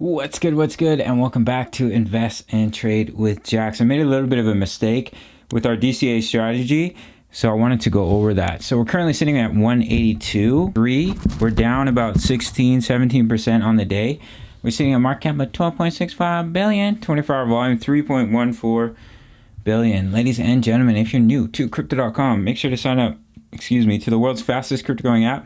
What's good, and welcome back to Invest and Trade with Jax. I made a little bit of a mistake with our DCA strategy, so I wanted to go over that. So we're currently sitting at 182.3. We're down about 17% on the day. We're sitting at market cap of 12.65 billion, 24-hour volume 3.14 billion. Ladies and gentlemen, if you're new to crypto.com, make sure to sign up, to the world's fastest crypto going app.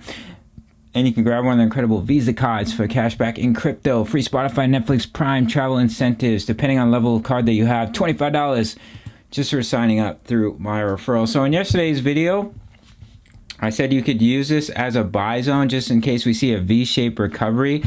And you can grab one of the incredible Visa cards for cashback in crypto, free Spotify, Netflix, Prime, travel incentives, depending on level of card that you have, $25 just for signing up through my referral. So in yesterday's video, I said you could use this as a buy zone just in case we see a V-shaped recovery.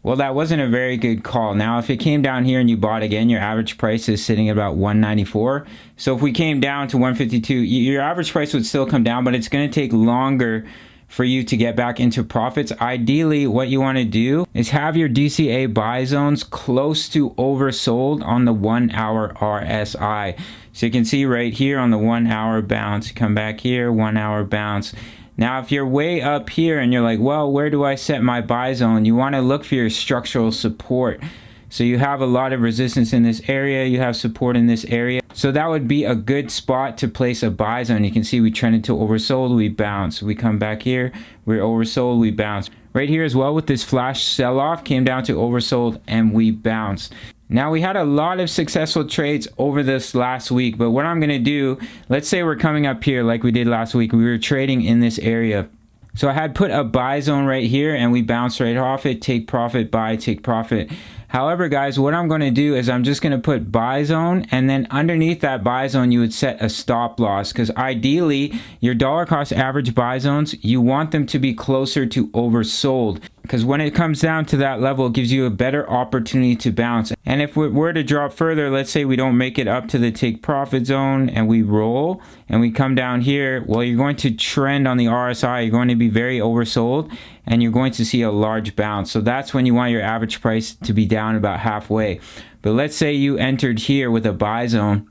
Well, that wasn't a very good call. Now, if it came down here and you bought again, your average price is sitting at about 194. So if we came down to 152, your average price would still come down, but it's going to take longer for you to get back into profits. Ideally, what you want to do is have your DCA buy zones close to oversold on the 1 hour RSI. So you can see right here on the 1 hour bounce, come back here, 1 hour bounce. Now, if you're way up here and you're like, well, where do I set my buy zone? You want to look for your structural support. So you have a lot of resistance in this area, you have support in this area. So that would be a good spot to place a buy zone. You can see we trended to oversold, we bounce. We come back here, we're oversold, we bounce. Right here as well with this flash sell-off, came down to oversold and we bounced. Now we had a lot of successful trades over this last week, but what I'm gonna do, let's say we're coming up here like we did last week, we were trading in this area. So I had put a buy zone right here and we bounced right off it, take profit, buy, take profit. However, guys, what I'm going to do is I'm just going to put buy zone, and then underneath that buy zone, you would set a stop loss, because ideally your dollar cost average buy zones, you want them to be closer to oversold, because when it comes down to that level, it gives you a better opportunity to bounce. And if we were to drop further, let's say we don't make it up to the take profit zone and we roll and we come down here, well, you're going to trend on the RSI, you're going to be very oversold, and you're going to see a large bounce. So that's when you want your average price to be down about halfway. But let's say you entered here with a buy zone,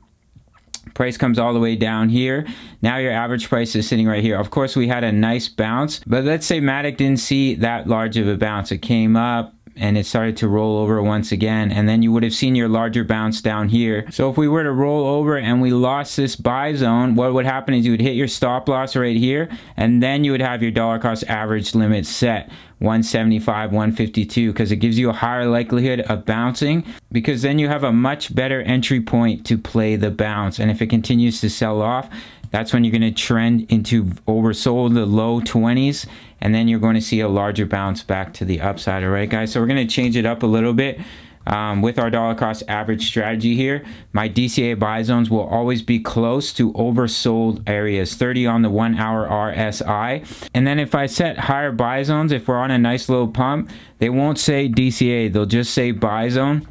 price comes all the way down here. Now your average price is sitting right here. Of course, we had a nice bounce, but let's say Matic didn't see that large of a bounce. It came up and it started to roll over once again, and then you would have seen your larger bounce down here. So if we were to roll over and we lost this buy zone, what would happen is you would hit your stop loss right here, and then you would have your dollar cost average limit set 175, 152, because it gives you a higher likelihood of bouncing, because then you have a much better entry point to play the bounce. And if it continues to sell off, that's when you're going to trend into oversold, the low 20s, and then you're going to see a larger bounce back to the upside. All right, guys, so we're going to change it up a little bit with our dollar cost average strategy here. My DCA buy zones will always be close to oversold areas, 30 on the 1 hour RSI. And then if I set higher buy zones, if we're on a nice little pump, they won't say DCA, they'll just say buy zone.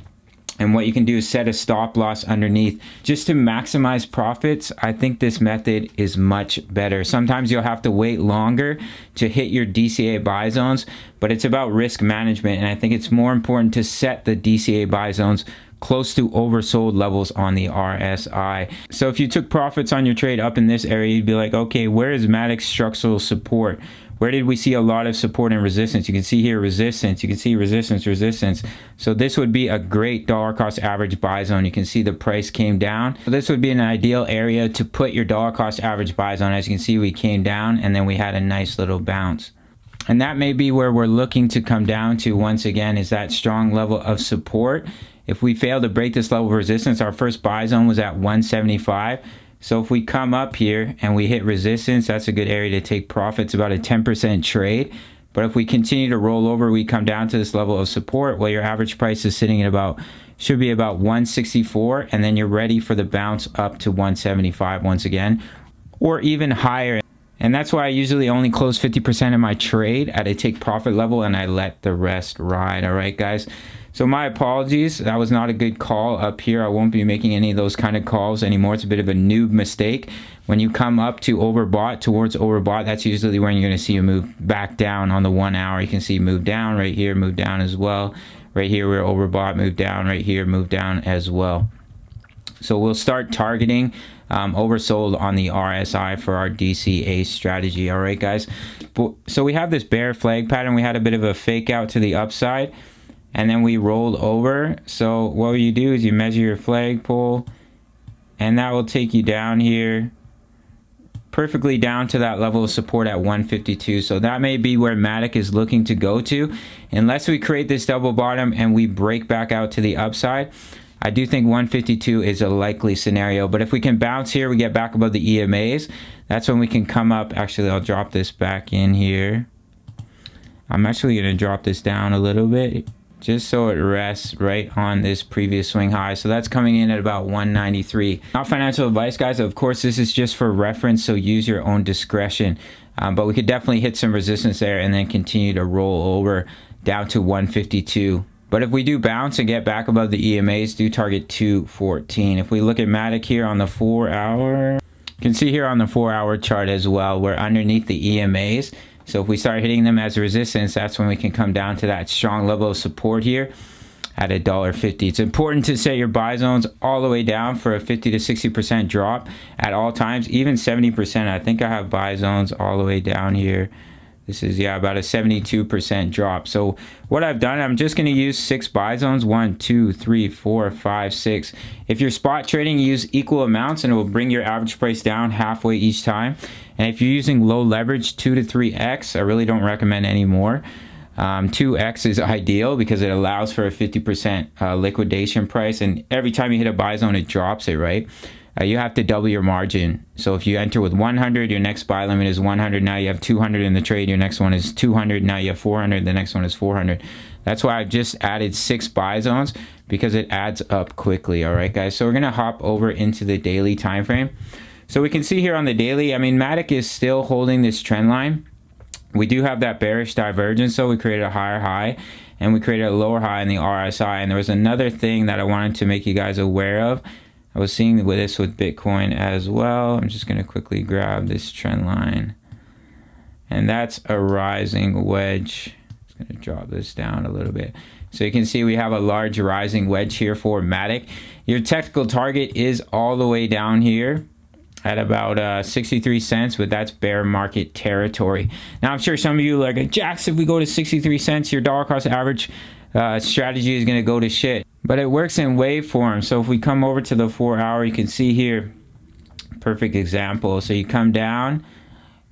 And what you can do is set a stop loss underneath just to maximize profits. I think this method is much better. Sometimes you'll have to wait longer to hit your DCA buy zones, but it's about risk management. And I think it's more important to set the DCA buy zones close to oversold levels on the RSI. So if you took profits on your trade up in this area, you'd be like, okay, where is Matic's structural support? Where did we see a lot of support and resistance? You can see here resistance, you can see resistance, resistance. So this would be a great dollar cost average buy zone. You can see the price came down. So this would be an ideal area to put your dollar cost average buy zone. As you can see, we came down and then we had a nice little bounce. And that may be where we're looking to come down to once again, is that strong level of support. If we fail to break this level of resistance, our first buy zone was at 175. So if we come up here and we hit resistance, that's a good area to take profits, about a 10% trade. But if we continue to roll over, we come down to this level of support, well, your average price is sitting at should be about 164, and then you're ready for the bounce up to 175 once again, or even higher. And that's why I usually only close 50% of my trade at a take profit level, and I let the rest ride. All right, guys. So my apologies, that was not a good call up here. I won't be making any of those kind of calls anymore. It's a bit of a noob mistake. When you come up to overbought, towards overbought, that's usually when you're going to see a move back down on the 1 hour. You can see move down right here, move down as well. Right here, we're overbought, move down. Right here, move down as well. So we'll start targeting oversold on the RSI for our DCA strategy. All right, guys. So we have this bear flag pattern. We had a bit of a fake out to the upside. and then we rolled over. So what you do is you measure your flagpole, and that will take you down here, perfectly down to that level of support at 152. So that may be where Matic is looking to go to, unless we create this double bottom and we break back out to the upside. I do think 152 is a likely scenario, but if we can bounce here, we get back above the EMAs, that's when we can come up. Actually, I'll drop this back in here. I'm actually going to drop this down a little bit just so it rests right on this previous swing high. So that's coming in at about 193. Not financial advice, guys. Of course, this is just for reference, so use your own discretion. But we could definitely hit some resistance there and then continue to roll over down to 152. But if we do bounce and get back above the EMAs, do target 214. If we look at Matic here on the 4 hour, you can see here on the 4 hour chart as well, we're underneath the EMAs. So if we start hitting them as resistance, that's when we can come down to that strong level of support here at $1.50. It's important to set your buy zones all the way down for a 50 to 60% drop at all times, even 70%. I think I have buy zones all the way down here. This is, yeah, about a 72% drop. So what I've done, I'm just going to use 6 buy zones. 1, 2, 3, 4, 5, 6. If you're spot trading, use equal amounts and it will bring your average price down halfway each time. And if you're using low leverage, 2 to 3x, I really don't recommend any more. 2x is ideal because it allows for a 50% liquidation price. And every time you hit a buy zone, it drops it, right? You have to double your margin. So if you enter with 100, your next buy limit is 100. Now you have 200 in the trade. Your next one is 200. Now you have 400. The next one is 400. That's why I've just added 6 buy zones, because it adds up quickly. All right, guys. So we're going to hop over into the daily time frame. So we can see here on the daily, I mean, Matic is still holding this trend line. We do have that bearish divergence. So we created a higher high and we created a lower high in the RSI. And there was another thing that I wanted to make you guys aware of. I was seeing with this with Bitcoin as well. I'm just going to quickly grab this trend line. And that's a rising wedge. I'm going to drop this down a little bit. So you can see we have a large rising wedge here for Matic. Your technical target is all the way down here at about 63 cents, but that's bear market territory. Now I'm sure some of you are like, Jax, if we go to 63 cents, your dollar cost average strategy is going to go to shit. But it works in waveform. So if we come over to the 4 hour, you can see here, perfect example. So you come down,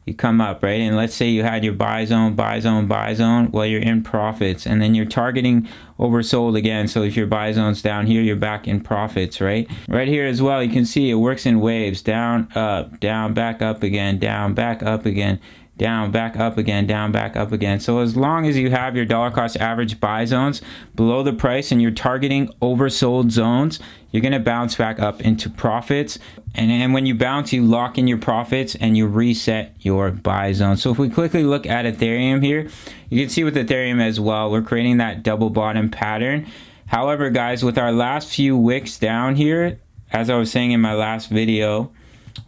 you come up, right? And let's say you had your buy zone, buy zone, buy zone. Well, you're in profits, and then you're targeting oversold again. So if your buy zone's down here, you're back in profits, right? Right here as well, you can see it works in waves. Down, back up again, down, back up again, down, back up again, down, back up again. So as long as you have your dollar cost average buy zones below the price and you're targeting oversold zones, you're going to bounce back up into profits. And when you bounce, you lock in your profits and you reset your buy zone. So if we quickly look at Ethereum here, you can see with Ethereum as well, we're creating that double bottom pattern. However, guys, with our last few wicks down here, as I was saying in my last video,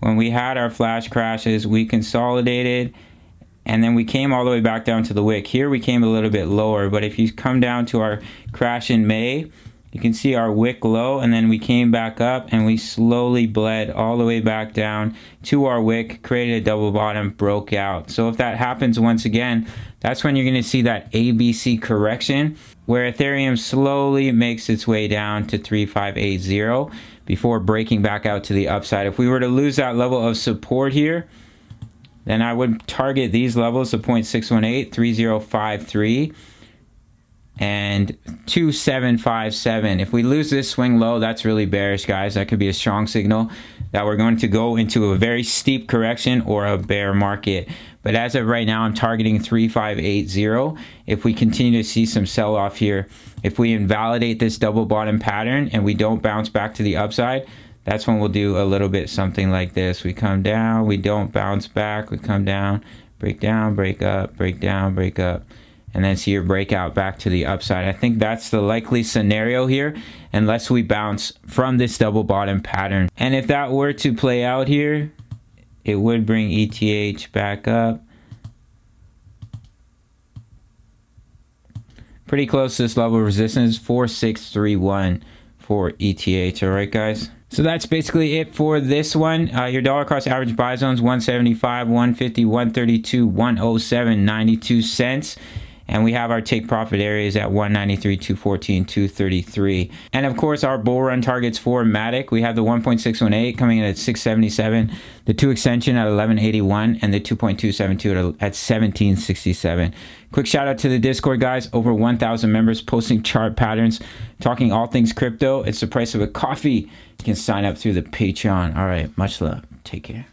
when we had our flash crashes, we consolidated and then we came all the way back down to the wick. Here we came a little bit lower, but if you come down to our crash in May, you can see our wick low, and then we came back up and we slowly bled all the way back down to our wick, created a double bottom, broke out. So if that happens once again, that's when you're going to see that ABC correction where Ethereum slowly makes its way down to 3580 before breaking back out to the upside. If we were to lose that level of support here, then I would target these levels of 0.618, 3053, and 2757. If we lose this swing low, that's really bearish, guys. That could be a strong signal that we're going to go into a very steep correction or a bear market. But as of right now, I'm targeting 3580. If we continue to see some sell-off here, if we invalidate this double bottom pattern and we don't bounce back to the upside, that's when we'll do a little bit something like this. We come down, we don't bounce back, we come down, break up, break down, break up, and then see your breakout back to the upside. I think that's the likely scenario here, unless we bounce from this double bottom pattern. And if that were to play out here, it would bring ETH back up. Pretty close to this level of resistance, 4631 for ETH, all right, guys? So that's basically it for this one. Your dollar cost average buy zones 175, 150, 132, 107, 92 cents. And we have our take profit areas at 193, 214, 233. And of course, our bull run targets for Matic, we have the 1.618 coming in at 677, the 2 extension at 1181, and the 2.272 at 1767. Quick shout out to the Discord, guys. Over 1,000 members posting chart patterns, talking all things crypto. It's the price of a coffee. You can sign up through the Patreon. All right, much love. Take care.